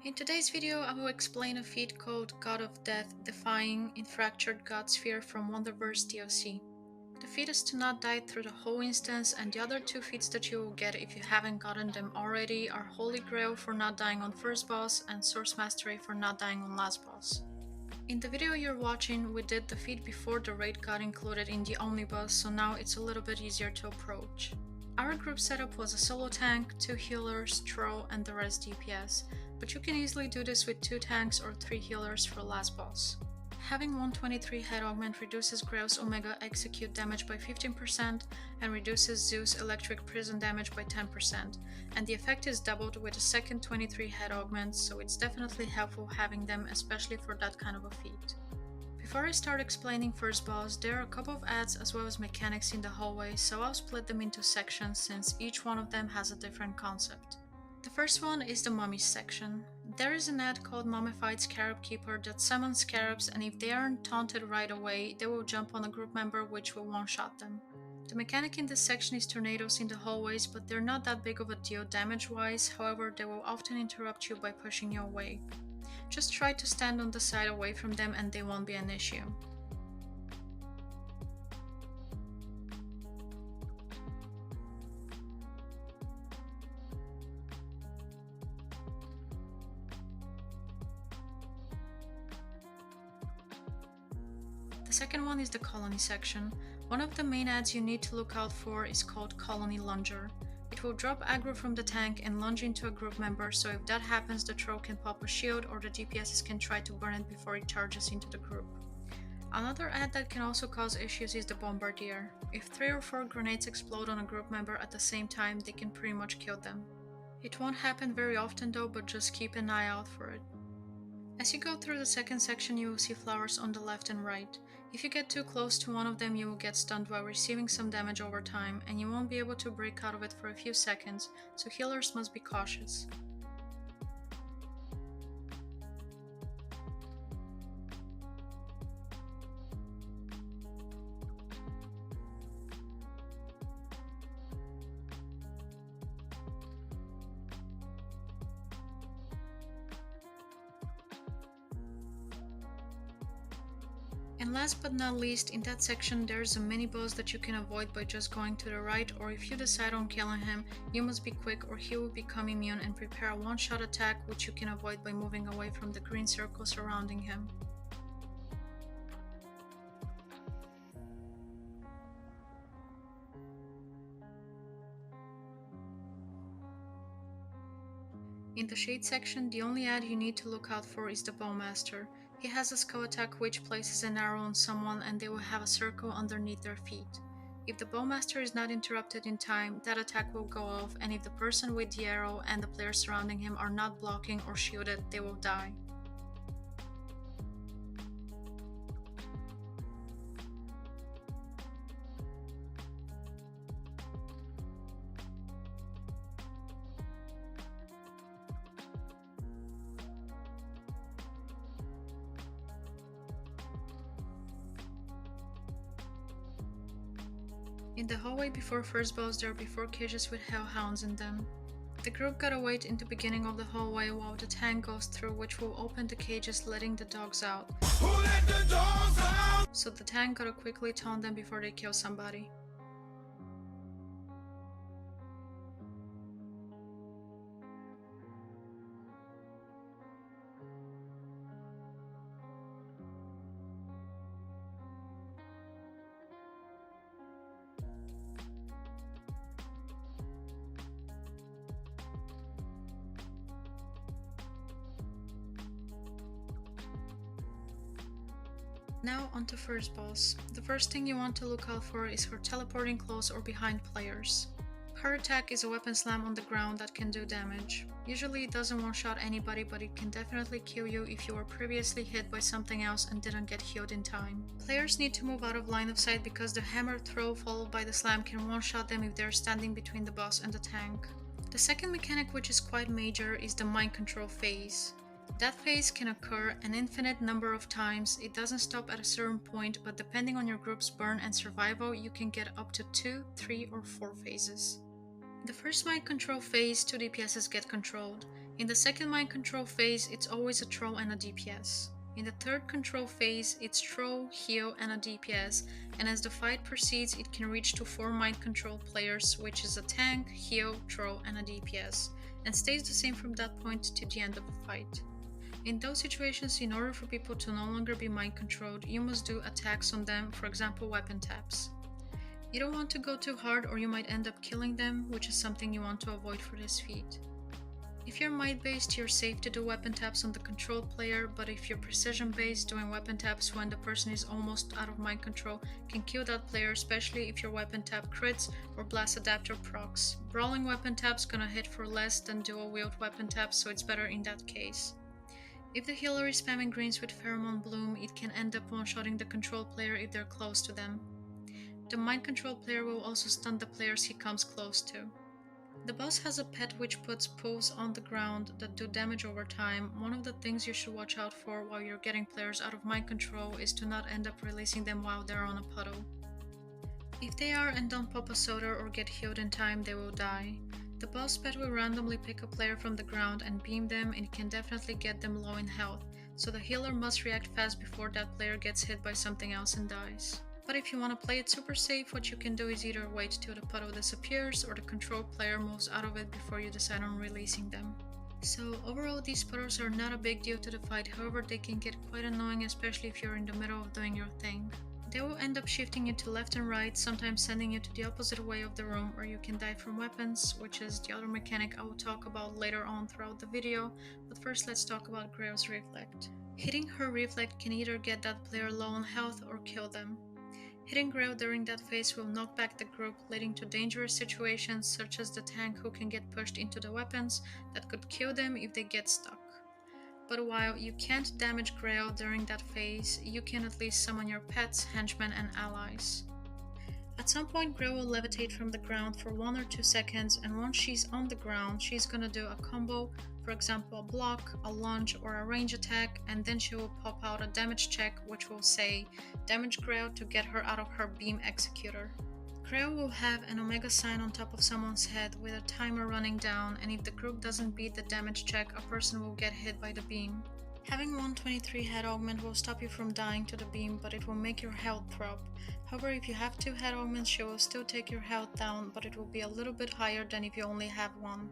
In today's video, I will explain a feat called God of Death Defying in Fractured God Sphere from Wonderverse DLC. The feat is to not die through the whole instance, and the other two feats that you will get if you haven't gotten them already are Holy Grail for not dying on first boss and Source Mastery for not dying on last boss. In the video you're watching, we did the feat before the raid got included in the Omnibus, so now it's a little bit easier to approach. Our group setup was a solo tank, 2 healers, throw, and the rest DPS, but you can easily do this with 2 tanks or 3 healers for last boss. Having 123 head augment reduces Grail's Omega execute damage by 15% and reduces Zeus electric prison damage by 10%, and the effect is doubled with a second 23 head augment, so it's definitely helpful having them, especially for that kind of a feat. Before I start explaining first boss, there are a couple of ads as well as mechanics in the hallway, so I'll split them into sections since each one of them has a different concept. The first one is the mummies section. There is an ad called Mummified Scarab Keeper that summons scarabs, and if they aren't taunted right away, they will jump on a group member which will one-shot them. The mechanic in this section is tornadoes in the hallways, but they're not that big of a deal damage-wise, however they will often interrupt you by pushing you away. Just try to stand on the side away from them and they won't be an issue. The second one is the colony section. One of the main ads you need to look out for is called Colony Lunger. It will drop aggro from the tank and lunge into a group member, so if that happens the throw can pop a shield or the DPSs can try to burn it before it charges into the group. Another ad that can also cause issues is the Bombardier. If 3 or 4 grenades explode on a group member at the same time, they can pretty much kill them. It won't happen very often though, but just keep an eye out for it. As you go through the second section, you will see flowers on the left and right. If you get too close to one of them, you will get stunned while receiving some damage over time, and you won't be able to break out of it for a few seconds, so healers must be cautious. And last but not least, in that section there's a mini boss that you can avoid by just going to the right, or if you decide on killing him, you must be quick or he will become immune and prepare a one-shot attack which you can avoid by moving away from the green circle surrounding him. In the shade section, the only ad you need to look out for is the Bowmaster. He has a skull attack which places an arrow on someone and they will have a circle underneath their feet. If the Bowmaster is not interrupted in time, that attack will go off, and if the person with the arrow and the players surrounding him are not blocking or shielded, they will die. In the hallway before first boss there will be 4 cages with hellhounds in them. The group gotta wait in the beginning of the hallway while the tank goes through, which will open the cages letting the dogs out. Who let the dogs out? So the tank gotta quickly taunt them before they kill somebody. Now onto first boss. The first thing you want to look out for is her teleporting close or behind players. Her attack is a weapon slam on the ground that can do damage. Usually it doesn't one-shot anybody, but it can definitely kill you if you were previously hit by something else and didn't get healed in time. Players need to move out of line of sight because the hammer throw followed by the slam can one-shot them if they're standing between the boss and the tank. The second mechanic, which is quite major, is the mind control phase. That phase can occur an infinite number of times. It doesn't stop at a certain point, but depending on your group's burn and survival, you can get up to 2, 3 or 4 phases. The first mind control phase, 2 DPSs get controlled. In the second mind control phase, it's always a throw and a DPS. In the third control phase, it's throw, heal, and a DPS, and as the fight proceeds, it can reach to 4 mind control players, which is a tank, heal, throw, and a DPS, and stays the same from that point to the end of the fight. In those situations, in order for people to no longer be mind controlled, you must do attacks on them, for example weapon taps. You don't want to go too hard or you might end up killing them, which is something you want to avoid for this feat. If you're might based, you're safe to do weapon taps on the controlled player, but if you're precision based, doing weapon taps when the person is almost out of mind control can kill that player, especially if your weapon tap crits or blast adapter procs. Brawling weapon taps gonna hit for less than dual wield weapon taps, so it's better in that case. If the healer is spamming greens with Pheromone Bloom, it can end up one-shotting the control player if they're close to them. The mind control player will also stun the players he comes close to. The boss has a pet which puts pools on the ground that do damage over time. One of the things you should watch out for while you're getting players out of mind control is to not end up releasing them while they're on a puddle. If they are and don't pop a soda or get healed in time, they will die. The boss pet will randomly pick a player from the ground and beam them, and it can definitely get them low in health, so the healer must react fast before that player gets hit by something else and dies. But if you want to play it super safe, what you can do is either wait till the puddle disappears or the control player moves out of it before you decide on releasing them. So overall, these puddles are not a big deal to the fight, however they can get quite annoying, especially if you're in the middle of doing your thing. They will end up shifting you to left and right, sometimes sending you to the opposite way of the room where you can die from weapons, which is the other mechanic I will talk about later on throughout the video, but first let's talk about Grail's Reflect. Hitting her Reflect can either get that player low on health or kill them. Hitting Grail during that phase will knock back the group, leading to dangerous situations such as the tank who can get pushed into the weapons that could kill them if they get stuck. But while you can't damage Grail during that phase, you can at least summon your pets, henchmen, and allies. At some point, Grail will levitate from the ground for 1 or 2 seconds, and once she's on the ground, she's gonna do a combo, for example a block, a lunge, or a range attack, and then she will pop out a damage check which will say damage Grail to get her out of her beam executor. Grail will have an omega sign on top of someone's head with a timer running down, and if the group doesn't beat the damage check, a person will get hit by the beam. Having 123 head augment will stop you from dying to the beam, but it will make your health drop. However, if you have 2 head augments, she will still take your health down, but it will be a little bit higher than if you only have 1.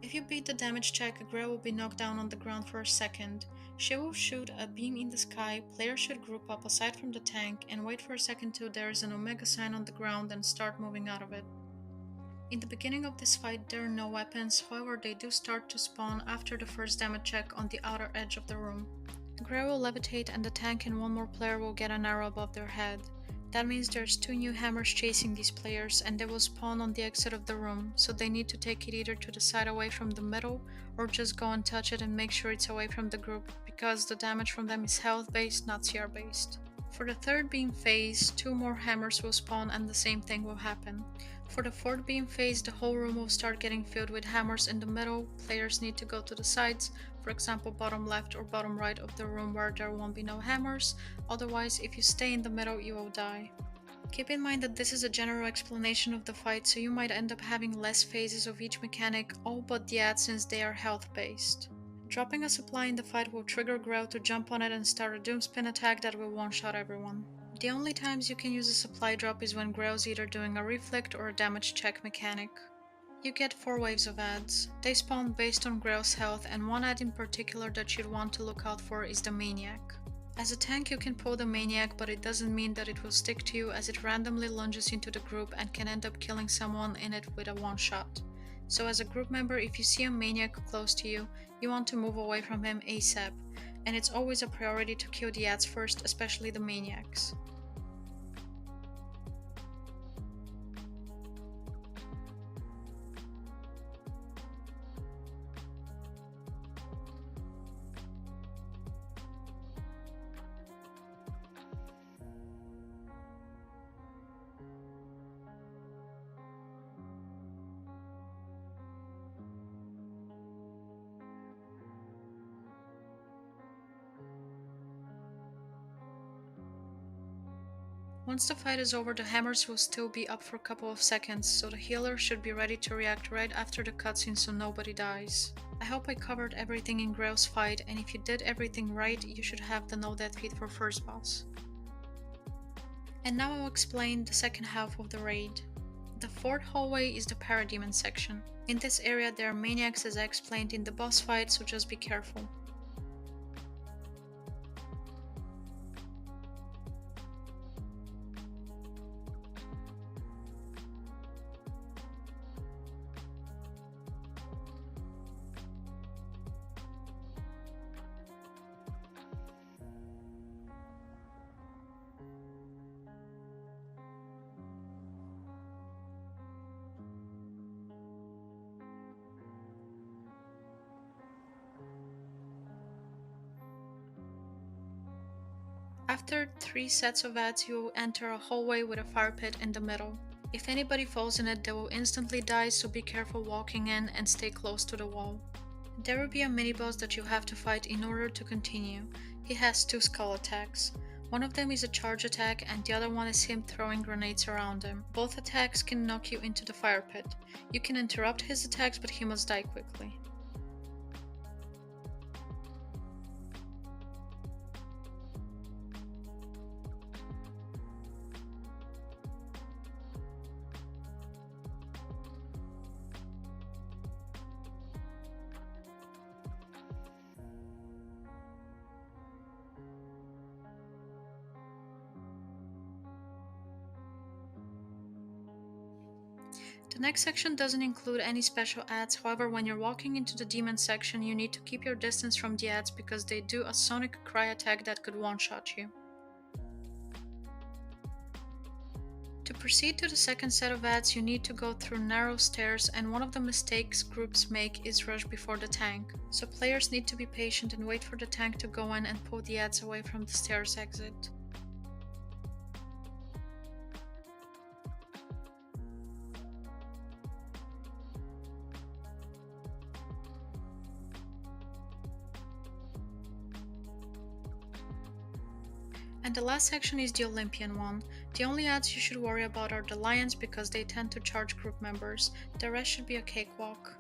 If you beat the damage check, Grail will be knocked down on the ground for a second. She will shoot a beam in the sky, players should group up aside from the tank and wait for a second till there is an omega sign on the ground and start moving out of it. In the beginning of this fight there are no weapons, however they do start to spawn after the first damage check on the outer edge of the room. Grail will levitate and the tank and 1 more player will get an arrow above their head. That means there's 2 new hammers chasing these players and they will spawn on the exit of the room, so they need to take it either to the side away from the middle or just go and touch it and make sure it's away from the group, because the damage from them is health based, not CR based. For the third beam phase, 2 more hammers will spawn and the same thing will happen. For the fourth beam phase, the whole room will start getting filled with hammers in the middle. Players need to go to the sides, for example bottom left or bottom right of the room where there won't be no hammers, otherwise if you stay in the middle you will die. Keep in mind that this is a general explanation of the fight, so you might end up having less phases of each mechanic, all but the ads since they are health based. Dropping a supply in the fight will trigger Grail to jump on it and start a doomspin attack that will one-shot everyone. The only times you can use a supply drop is when Grail's either doing a reflect or a damage check mechanic. You get 4 waves of ads. They spawn based on Grail's health, and one ad in particular that you'd want to look out for is the Maniac. As a tank you can pull the Maniac, but it doesn't mean that it will stick to you, as it randomly lunges into the group and can end up killing someone in it with a one-shot. So as a group member, if you see a Maniac close to you, you want to move away from him ASAP, and it's always a priority to kill the ads first, especially the Maniacs. Once the fight is over, the hammers will still be up for a couple of seconds, so the healer should be ready to react right after the cutscene so nobody dies. I hope I covered everything in Grail's fight, and if you did everything right, you should have the no death feat for first boss. And now I'll explain the second half of the raid. The fourth hallway is the Parademon section. In this area there are maniacs as I explained in the boss fight, so just be careful. After 3 sets of ads, you will enter a hallway with a fire pit in the middle. If anybody falls in it, they will instantly die, so be careful walking in and stay close to the wall. There will be a mini-boss that you have to fight in order to continue. He has 2 skull attacks. One of them is a charge attack and the other one is him throwing grenades around him. Both attacks can knock you into the fire pit. You can interrupt his attacks, but he must die quickly. The next section doesn't include any special ads, however when you're walking into the demon section you need to keep your distance from the ads because they do a sonic cry attack that could one-shot you. To proceed to the second set of ads you need to go through narrow stairs, and one of the mistakes groups make is rush before the tank, so players need to be patient and wait for the tank to go in and pull the ads away from the stairs exit. And the last section is the Olympian one. The only ads you should worry about are the lions because they tend to charge group members. The rest should be a cakewalk.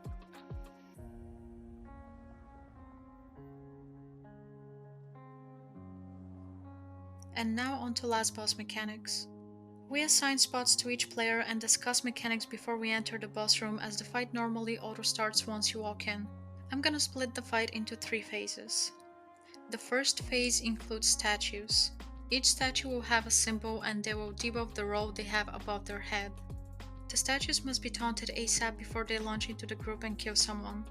And now on to last boss mechanics. We assign spots to each player and discuss mechanics before we enter the boss room, as the fight normally auto starts once you walk in. I'm gonna split the fight into 3 phases. The first phase includes statues. Each statue will have a symbol and they will debuff the roll they have above their head. The statues must be taunted ASAP before they launch into the group and kill someone.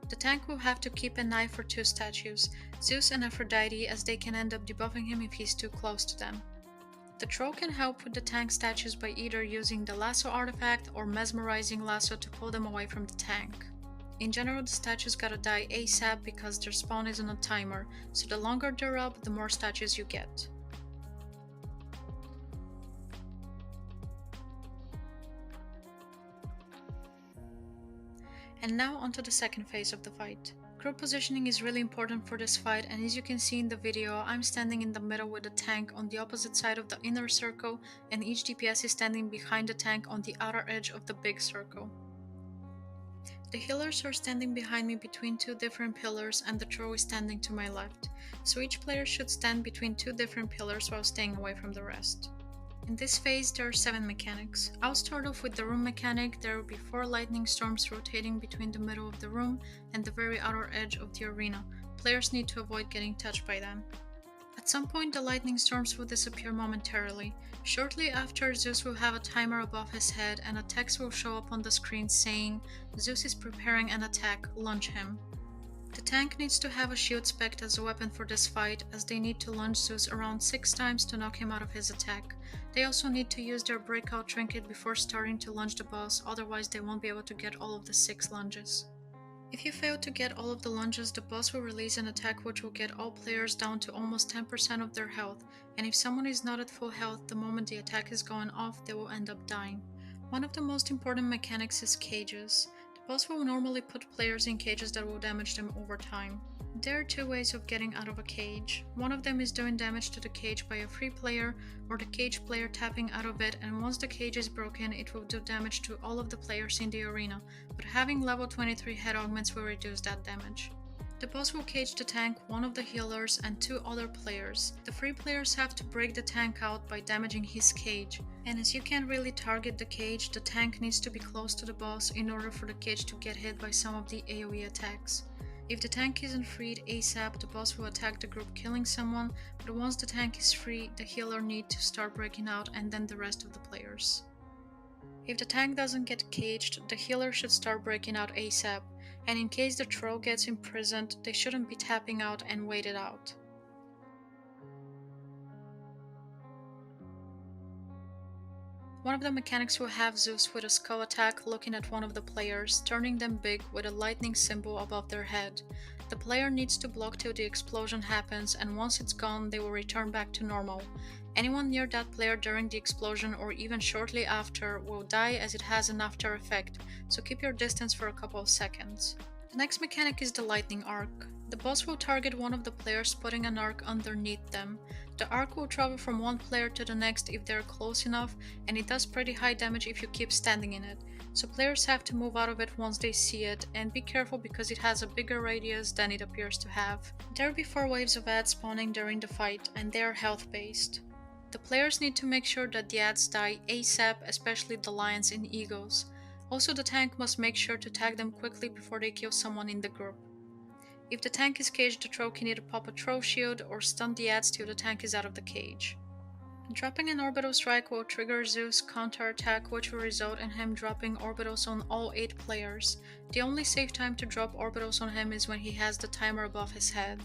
The tank will have to keep an eye for 2 statues, Zeus and Aphrodite, as they can end up debuffing him if he's too close to them. The troll can help with the tank statues by either using the lasso artifact or mesmerizing lasso to pull them away from the tank. In general, the statues gotta die ASAP because their spawn is on a timer, so the longer they're up, the more statues you get. And now onto the second phase of the fight. Group positioning is really important for this fight, and as you can see in the video, I'm standing in the middle with the tank on the opposite side of the inner circle, and each DPS is standing behind the tank on the outer edge of the big circle. The healers are standing behind me between 2 different pillars and the troll is standing to my left, so each player should stand between 2 different pillars while staying away from the rest. In this phase there are 7 mechanics. I'll start off with the room mechanic. There will be 4 lightning storms rotating between the middle of the room and the very outer edge of the arena. Players need to avoid getting touched by them. At some point the lightning storms will disappear momentarily. Shortly after, Zeus will have a timer above his head and a text will show up on the screen saying, "Zeus is preparing an attack, launch him." The tank needs to have a shield spec as a weapon for this fight, as they need to launch Zeus around 6 times to knock him out of his attack. They also need to use their breakout trinket before starting to launch the boss, otherwise they won't be able to get all of the 6 lunges. If you fail to get all of the lunges, the boss will release an attack which will get all players down to almost 10% of their health, and if someone is not at full health the moment the attack is going off, they will end up dying. One of the most important mechanics is cages. The boss will normally put players in cages that will damage them over time. There are two ways of getting out of a cage. One of them is doing damage to the cage by a free player or the cage player tapping out of it, and once the cage is broken it will do damage to all of the players in the arena, but having level 23 head augments will reduce that damage. The boss will cage the tank, one of the healers, and two other players. The free players have to break the tank out by damaging his cage, and as you can't really target the cage, the tank needs to be close to the boss in order for the cage to get hit by some of the AoE attacks. If the tank isn't freed ASAP, the boss will attack the group killing someone, but once the tank is free, the healer needs to start breaking out and then the rest of the players. If the tank doesn't get caged, the healer should start breaking out ASAP, and in case the troll gets imprisoned, they shouldn't be tapping out and wait it out. One of the mechanics will have Zeus with a skull attack looking at one of the players, turning them big with a lightning symbol above their head. The player needs to block till the explosion happens, and once it's gone they will return back to normal. Anyone near that player during the explosion or even shortly after will die, as it has an after effect, so keep your distance for a couple of seconds. The next mechanic is the lightning arc. The boss will target one of the players putting an arc underneath them. The arc will travel from one player to the next if they're close enough, and it does pretty high damage if you keep standing in it, so players have to move out of it once they see it, and be careful because it has a bigger radius than it appears to have. There will be 4 waves of ads spawning during the fight, and they are health based. The players need to make sure that the ads die ASAP, especially the lions and eagles. Also, the tank must make sure to tag them quickly before they kill someone in the group. If the tank is caged, the troll can either pop a troll shield or stun the ads till the tank is out of the cage. Dropping an orbital strike will trigger Zeus' counter-attack, which will result in him dropping orbitals on all 8 players. The only safe time to drop orbitals on him is when he has the timer above his head.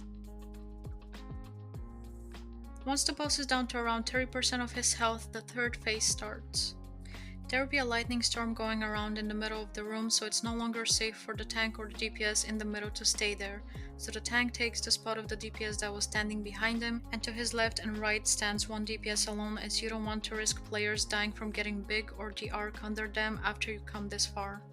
Once the boss is down to around 30% of his health, the third phase starts. There will be a lightning storm going around in the middle of the room, so it's no longer safe for the tank or the DPS in the middle to stay there. So the tank takes the spot of the DPS that was standing behind him, and to his left and right stands one DPS alone, as you don't want to risk players dying from getting big or the arc under them after you come this far.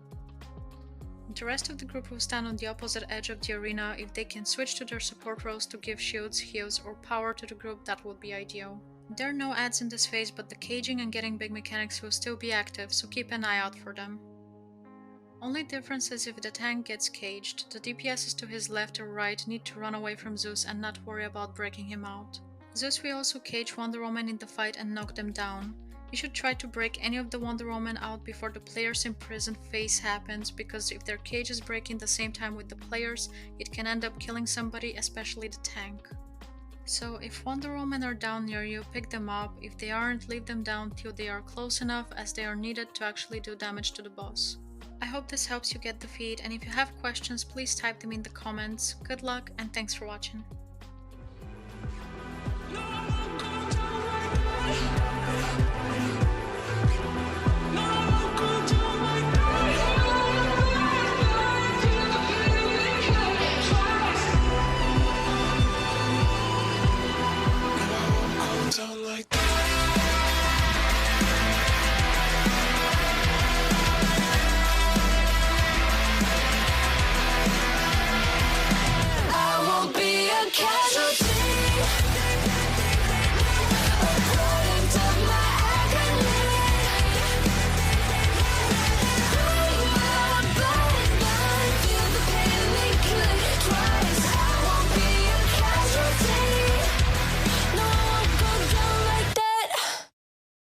The rest of the group will stand on the opposite edge of the arena. If they can switch to their support roles to give shields, heals, or power to the group, that would be ideal. There are no ads in this phase, but the caging and getting big mechanics will still be active, so keep an eye out for them. Only difference is if the tank gets caged, the DPSs to his left or right need to run away from Zeus and not worry about breaking him out. Zeus will also cage Wonder Woman in the fight and knock them down. You should try to break any of the Wonder Woman out before the players in prison phase happens, because if their cage is breaking the same time with the players, it can end up killing somebody, especially the tank. So if Wonder Woman are down near you, pick them up. If they aren't, leave them down till they are close enough, as they are needed to actually do damage to the boss. I hope this helps you get the feed, and if you have questions, please type them in the comments. Good luck and thanks for watching. No!